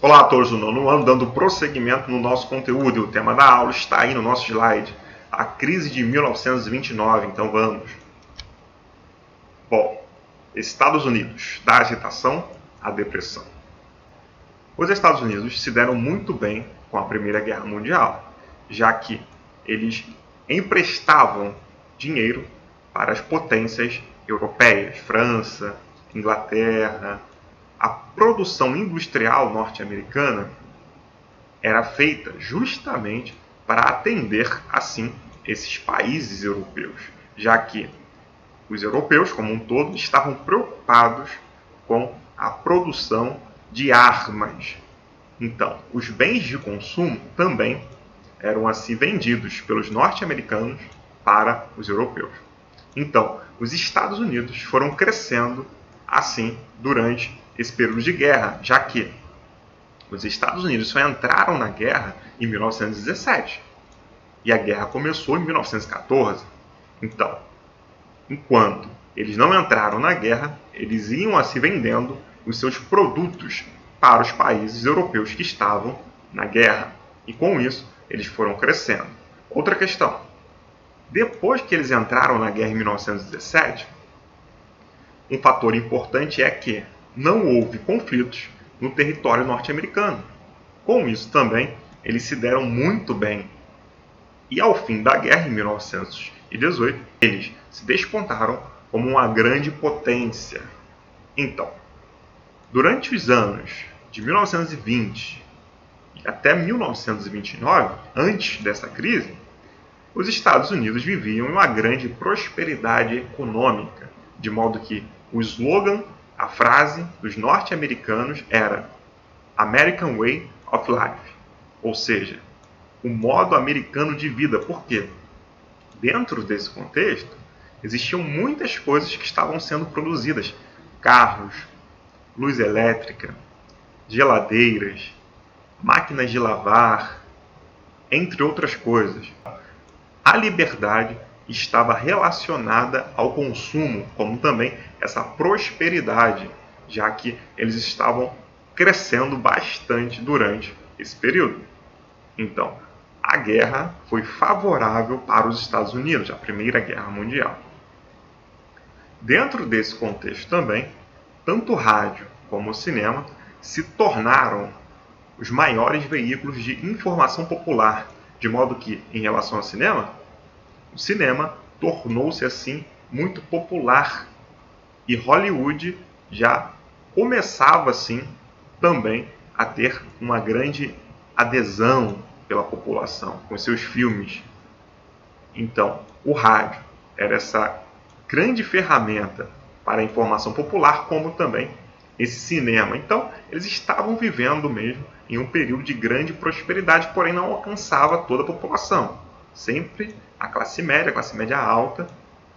Olá a todos do nono ano, dando prosseguimento no nosso conteúdo. E o tema da aula está aí no nosso slide. A crise de 1929, então vamos. Bom, Estados Unidos, da agitação à depressão. Os Estados Unidos se deram muito bem com a Primeira Guerra Mundial, já que eles emprestavam dinheiro para as potências europeias, França, Inglaterra. A produção industrial norte-americana era feita justamente para atender, assim, esses países europeus, já que os europeus, como um todo, estavam preocupados com a produção de armas. Então, os bens de consumo também eram assim vendidos pelos norte-americanos para os europeus. Então, os Estados Unidos foram crescendo assim durante esse período de guerra, já que os Estados Unidos só entraram na guerra em 1917 e a guerra começou em 1914. Então, enquanto eles não entraram na guerra, eles iam assim vendendo os seus produtos para os países europeus que estavam na guerra. E com isso, eles foram crescendo. Outra questão. Depois que eles entraram na guerra em 1917, um fator importante é que não houve conflitos no território norte-americano. Com isso também, eles se deram muito bem. E ao fim da guerra, em 1918, eles se despontaram como uma grande potência. Então, durante os anos de 1920 e até 1929, antes dessa crise, os Estados Unidos viviam em uma grande prosperidade econômica, de modo que o slogan, a frase dos norte-americanos era American Way of Life, ou seja, o modo americano de vida. Por quê? Dentro desse contexto, existiam muitas coisas que estavam sendo produzidas: carros, luz elétrica, geladeiras, máquinas de lavar, entre outras coisas. A liberdade estava relacionada ao consumo, como também essa prosperidade, já que eles estavam crescendo bastante durante esse período. Então, a guerra foi favorável para os Estados Unidos, a Primeira Guerra Mundial. Dentro desse contexto também, tanto o rádio como o cinema se tornaram os maiores veículos de informação popular, de modo que, em relação ao cinema, o cinema tornou-se assim muito popular e Hollywood já começava assim também a ter uma grande adesão pela população com seus filmes. Então, o rádio era essa grande ferramenta para a informação popular, como também esse cinema. Então, eles estavam vivendo mesmo em um período de grande prosperidade, porém não alcançava toda a população. Sempre a classe média alta,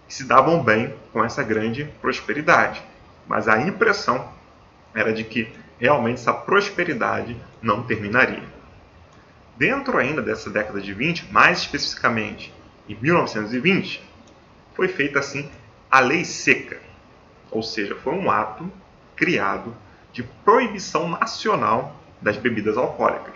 que se davam bem com essa grande prosperidade. Mas a impressão era de que realmente essa prosperidade não terminaria. Dentro ainda dessa década de 20, mais especificamente em 1920, foi feita assim a Lei Seca, ou seja, foi um ato criado de proibição nacional das bebidas alcoólicas.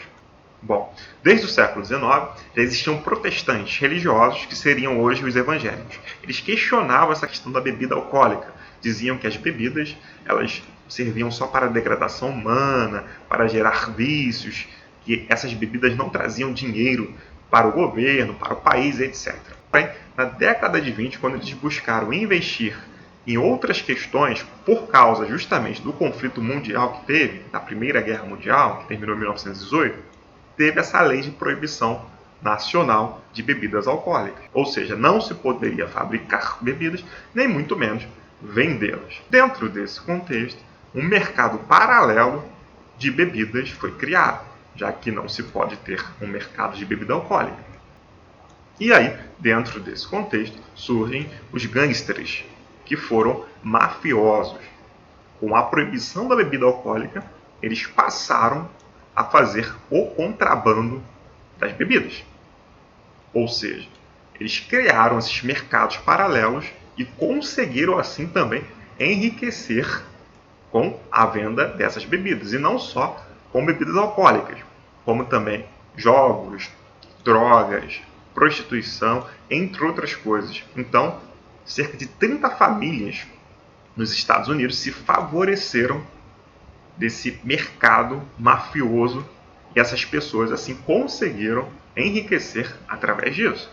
Bom, desde o século XIX já existiam protestantes religiosos que seriam hoje os evangélicos. Eles questionavam essa questão da bebida alcoólica, diziam que as bebidas elas serviam só para a degradação humana, para gerar vícios, que essas bebidas não traziam dinheiro para o governo, para o país, etc. Porém, na década de 20, quando eles buscaram investir em outras questões, por causa justamente do conflito mundial que teve, da Primeira Guerra Mundial, que terminou em 1918, teve essa lei de proibição nacional de bebidas alcoólicas. Ou seja, não se poderia fabricar bebidas, nem muito menos vendê-las. Dentro desse contexto, um mercado paralelo de bebidas foi criado, já que não se pode ter um mercado de bebida alcoólica. E aí, dentro desse contexto, surgem os gangsters, que foram mafiosos. Com a proibição da bebida alcoólica, eles passaram a fazer o contrabando das bebidas. Ou seja, eles criaram esses mercados paralelos e conseguiram assim também enriquecer com a venda dessas bebidas. E não só com bebidas alcoólicas, como também jogos, drogas, prostituição, entre outras coisas. Então, cerca de 30 famílias nos Estados Unidos se favoreceram desse mercado mafioso e essas pessoas assim conseguiram enriquecer através disso.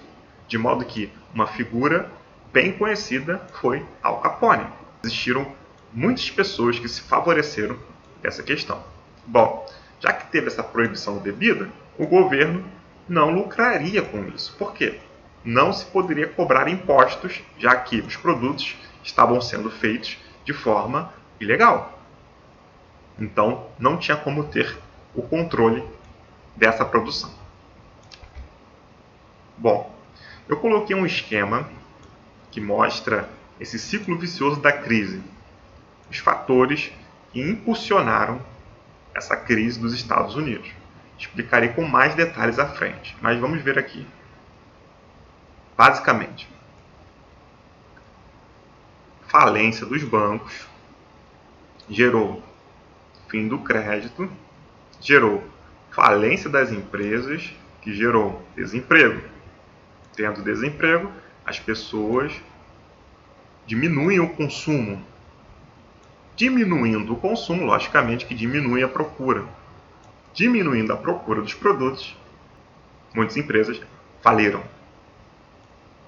De modo que uma figura bem conhecida foi Al Capone. Existiram muitas pessoas que se favoreceram dessa questão. Bom, já que teve essa proibição bebida, o governo não lucraria com isso. Por quê? Não se poderia cobrar impostos, já que os produtos estavam sendo feitos de forma ilegal. Então, não tinha como ter o controle dessa produção. Bom, eu coloquei um esquema que mostra esse ciclo vicioso da crise, os fatores que impulsionaram essa crise dos Estados Unidos. Explicarei com mais detalhes à frente, mas vamos ver aqui. Basicamente, falência dos bancos gerou fim do crédito, gerou falência das empresas, que gerou desemprego. Tendo desemprego, as pessoas diminuem o consumo. Diminuindo o consumo, logicamente que diminui a procura. Diminuindo a procura dos produtos, muitas empresas faliram.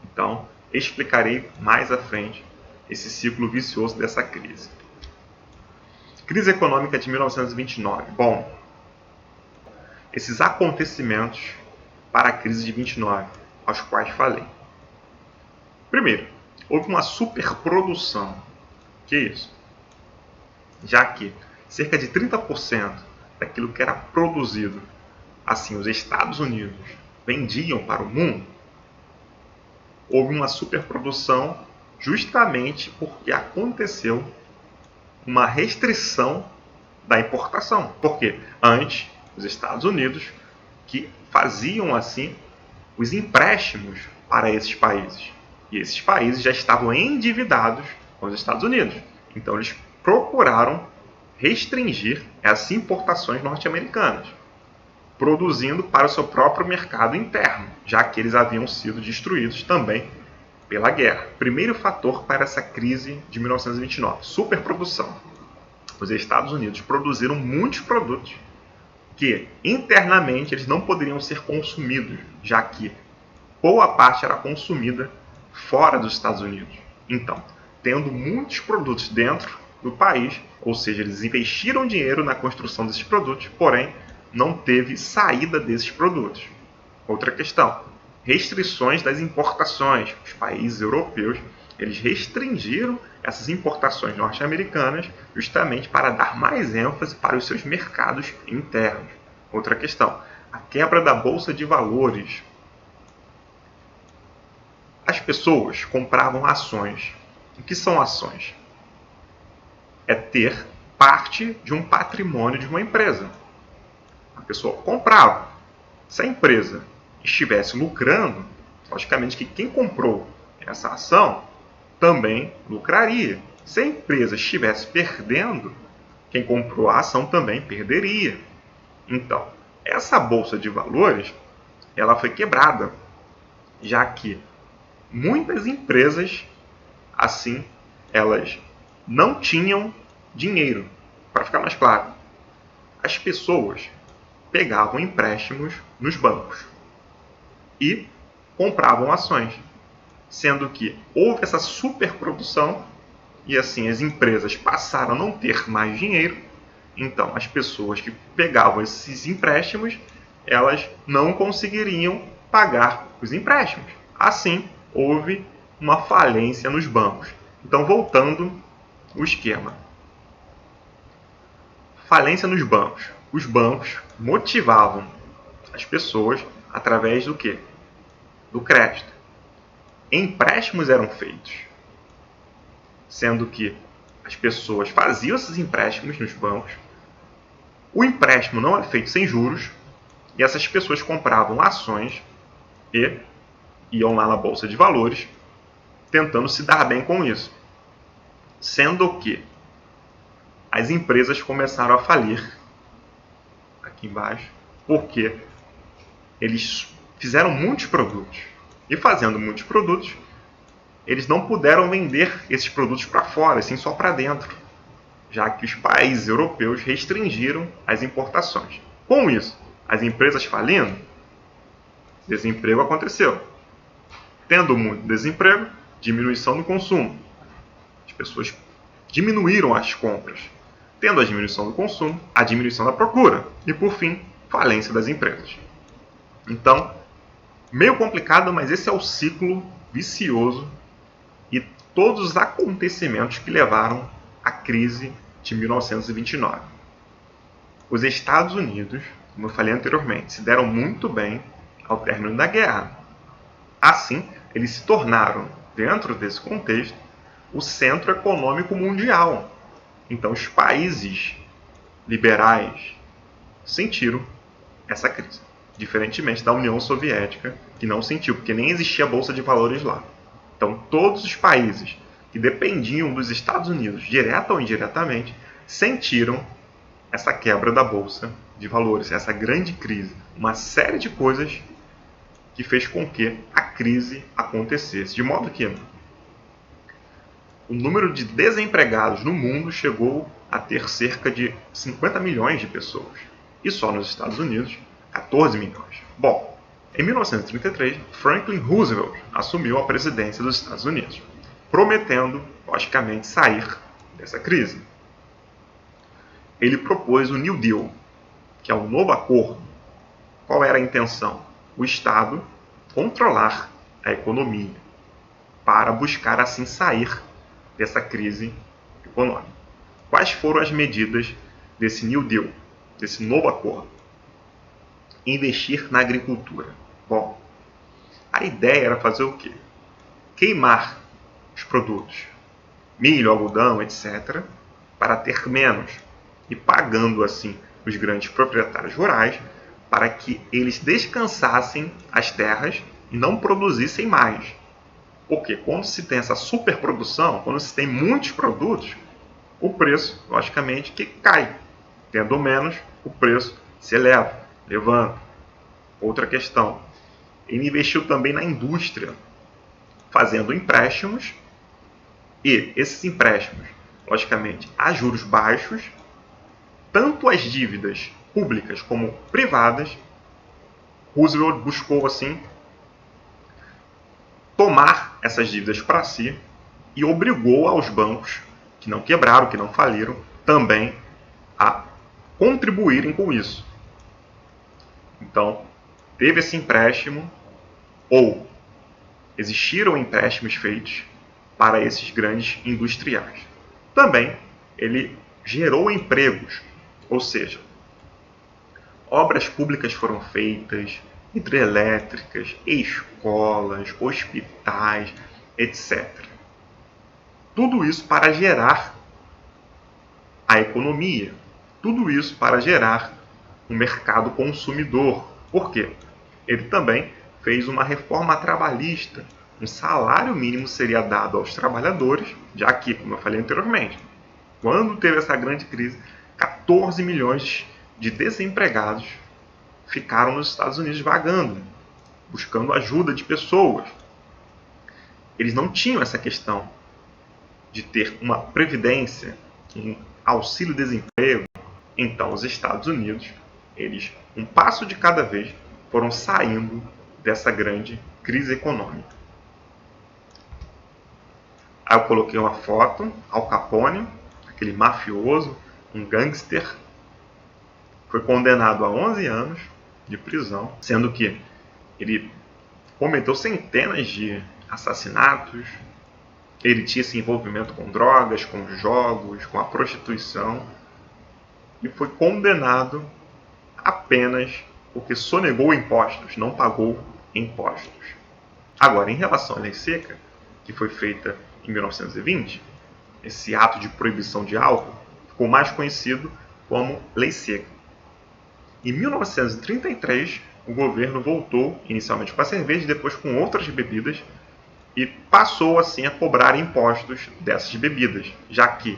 Então, explicarei mais à frente esse ciclo vicioso dessa crise. Crise econômica de 1929. Bom, esses acontecimentos para a crise de 29, aos quais falei. Primeiro, houve uma superprodução. Que é isso? Já que cerca de 30% daquilo que era produzido, assim, os Estados Unidos vendiam para o mundo, houve uma superprodução justamente porque aconteceu uma restrição da importação. Porque antes, os Estados Unidos que faziam assim os empréstimos para esses países. E esses países já estavam endividados com os Estados Unidos. Então eles procuraram restringir essas importações norte-americanas, produzindo para o seu próprio mercado interno, já que eles haviam sido destruídos também pela guerra. Primeiro fator para essa crise de 1929, superprodução. Os Estados Unidos produziram muitos produtos que internamente eles não poderiam ser consumidos, já que boa parte era consumida fora dos Estados Unidos. Então, tendo muitos produtos dentro do país, ou seja, eles investiram dinheiro na construção desses produtos, porém não teve saída desses produtos. Outra questão, restrições das importações. Os países europeus eles restringiram essas importações norte-americanas justamente para dar mais ênfase para os seus mercados internos. Outra questão, a quebra da bolsa de valores. As pessoas compravam ações. O que são ações? É ter parte de um patrimônio de uma empresa. A pessoa comprava. Se a empresa estivesse lucrando, logicamente que quem comprou essa ação também lucraria. Se a empresa estivesse perdendo, quem comprou a ação também perderia. Então, essa bolsa de valores, ela foi quebrada, já que muitas empresas, assim, elas não tinham dinheiro. Para ficar mais claro, as pessoas pegavam empréstimos nos bancos e compravam ações, sendo que houve essa superprodução e assim as empresas passaram a não ter mais dinheiro. Então as pessoas que pegavam esses empréstimos, elas não conseguiriam pagar os empréstimos. Assim, houve uma falência nos bancos. Então, voltando ao esquema. Falência nos bancos. Os bancos motivavam as pessoas através do quê? Do crédito. Empréstimos eram feitos, sendo que as pessoas faziam esses empréstimos nos bancos. O empréstimo não é feito sem juros e essas pessoas compravam ações e iam lá na bolsa de valores tentando se dar bem com isso. Sendo que as empresas começaram a falir aqui embaixo, porque eles fizeram muitos produtos. E fazendo muitos produtos, eles não puderam vender esses produtos para fora, sim só para dentro, já que os países europeus restringiram as importações. Com isso, as empresas falindo, desemprego aconteceu. Tendo muito desemprego, diminuição do consumo. As pessoas diminuíram as compras. Tendo a diminuição do consumo, a diminuição da procura. E, por fim, falência das empresas. Então, meio complicado, mas esse é o ciclo vicioso e todos os acontecimentos que levaram à crise de 1929. Os Estados Unidos, como eu falei anteriormente, se deram muito bem ao término da guerra. Assim, eles se tornaram, dentro desse contexto, o centro econômico mundial. Então, os países liberais sentiram essa crise, diferentemente da União Soviética, que não sentiu, porque nem existia bolsa de valores lá. Então, todos os países que dependiam dos Estados Unidos, direta ou indiretamente, sentiram essa quebra da bolsa de valores, essa grande crise, uma série de coisas que fez com que a crise acontecesse, de modo que o número de desempregados no mundo chegou a ter cerca de 50 milhões de pessoas, e só nos Estados Unidos, 14 milhões. Bom, em 1933, Franklin Roosevelt assumiu a presidência dos Estados Unidos, prometendo, logicamente, sair dessa crise. Ele propôs o New Deal, que é um novo acordo. Qual era a intenção? O Estado controlar a economia para buscar assim sair dessa crise econômica. Quais foram as medidas desse New Deal, desse novo acordo? Investir na agricultura. Bom, a ideia era fazer o quê? Queimar os produtos, milho, algodão, etc., para ter menos e pagando assim os grandes proprietários rurais para que eles descansassem as terras e não produzissem mais. Porque quando se tem essa superprodução, quando se tem muitos produtos, o preço, logicamente, que cai. Tendo menos, o preço se eleva, levanta. Outra questão, ele investiu também na indústria, fazendo empréstimos, e esses empréstimos, logicamente, a juros baixos, tanto as dívidas públicas como privadas. Roosevelt buscou, assim, tomar essas dívidas para si e obrigou aos bancos, que não quebraram, que não faliram, também a contribuírem com isso. Então, teve esse empréstimo, ou existiram empréstimos feitos para esses grandes industriais. Também ele gerou empregos, ou seja, obras públicas foram feitas, hidrelétricas, escolas, hospitais, etc. Tudo isso para gerar a economia, tudo isso para gerar um mercado consumidor. Por quê? Ele também fez uma reforma trabalhista. Um salário mínimo seria dado aos trabalhadores, já que, como eu falei anteriormente, quando teve essa grande crise, 14 milhões de desempregados ficaram nos Estados Unidos vagando, buscando ajuda de pessoas. Eles não tinham essa questão de ter uma previdência, um auxílio-desemprego. Então, os Estados Unidos, eles, um passo de cada vez, foram saindo dessa grande crise econômica. Aí eu coloquei uma foto, Al Capone, aquele mafioso, um gangster, foi condenado a 11 anos de prisão, sendo que ele cometeu centenas de assassinatos, ele tinha esse envolvimento com drogas, com jogos, com a prostituição, e foi condenado apenas porque sonegou impostos, não pagou impostos. Agora, em relação à lei seca, que foi feita em 1920, esse ato de proibição de álcool ficou mais conhecido como lei seca. Em 1933, o governo voltou inicialmente com a cerveja e depois com outras bebidas e passou assim a cobrar impostos dessas bebidas, já que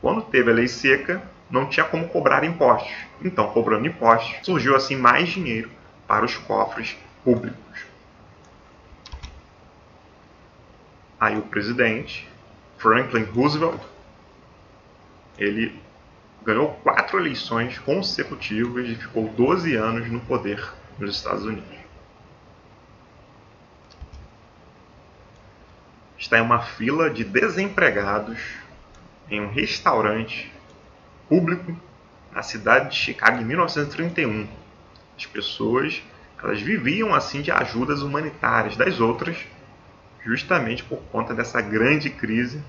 quando teve a lei seca, não tinha como cobrar impostos. Então, cobrando impostos, surgiu assim mais dinheiro para os cofres públicos. Aí o presidente, Franklin Roosevelt, ele ganhou 4 eleições consecutivas e ficou 12 anos no poder nos Estados Unidos. Está em uma fila de desempregados em um restaurante público na cidade de Chicago em 1931. As pessoas, elas viviam assim de ajudas humanitárias das outras, justamente por conta dessa grande crise.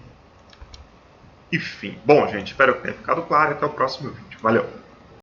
E fim. Bom, gente, espero que tenha ficado claro. Até o próximo vídeo. Valeu!